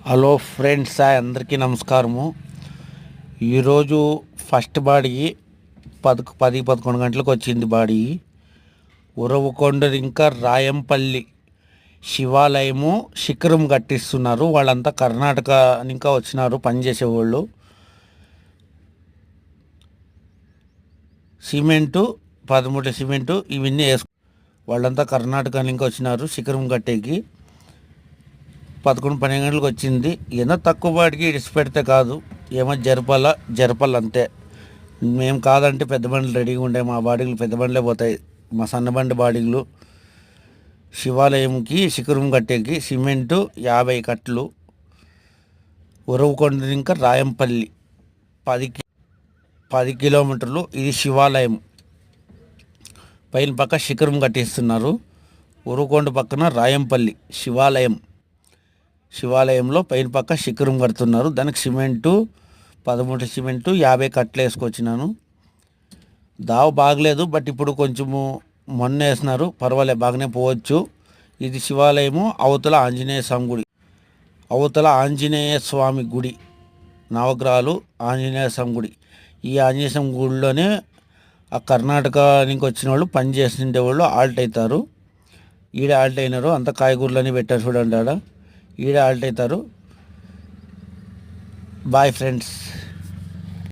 Hello friends, అందరికీ నమస్కారము. ఈరోజు ఫస్ట్ బాడీ 10-11 గంటలకు వచ్చింది. బాడీ ఉరవకొండ ఇంకా రాయంపల్లి శివాలయము శిఖరం కట్టిస్తున్నారు. వాళ్ళంతా కర్ణాటక ఇంకా వచ్చినారు పనిచేసేవాళ్ళు. సిమెంటు 13 సిమెంటు ఇవన్నీ వాళ్ళంతా కర్ణాటక ఇంకా వచ్చినారు శిఖరం కట్టేకి. 11-12 గంటలకు వచ్చింది. ఏదో తక్కువ వాటికి ఇడిచిపెడితే కాదు, ఏమో జరపాలంతే. మేము కాదంటే పెద్ద బండ్లు రెడీగా ఉండే, మా బాడీలు పెద్ద బండ్లే పోతాయి. మా సన్నబండి బాడీలు శివాలయంకి శిఖరం కట్టేకి సిమెంటు 50 కట్టలు. ఉరవకొండ ఇంకా రాయంపల్లి 10 కిలోమీటర్లు. ఇది శివాలయం పైన పక్క శిఖరం కట్టిస్తున్నారు. ఉరవకొండ పక్కన రాయంపల్లి శివాలయంలో పైన పక్క శిఖరం కడుతున్నారు. దానికి సిమెంటు 13 సిమెంటు 50 కట్టలు వేసుకొచ్చినాను. దావ బాగలేదు, బట్ ఇప్పుడు కొంచెము మొన్న వేసినారు, పర్వాలేదు, బాగానే పోవచ్చు. ఇది శివాలయము. అవతల ఆంజనేయ స్వామి గుడి నవగ్రహాలు ఆంజనేయ స్వామి గుడి. ఈ ఆంజనేయ స్వామి గుడిలోనే ఆ కర్ణాటక నుంచి వచ్చిన వాళ్ళు పని చేస్తుండే వాళ్ళు ఆల్ట్ అవుతారు. ఈడ ఆల్ట్ అయినారు. అంత కాయగూరలని పెట్టారు చూడండి. ఆడ ఈడ ఆల్ట్ అవుతారు. Boy friends.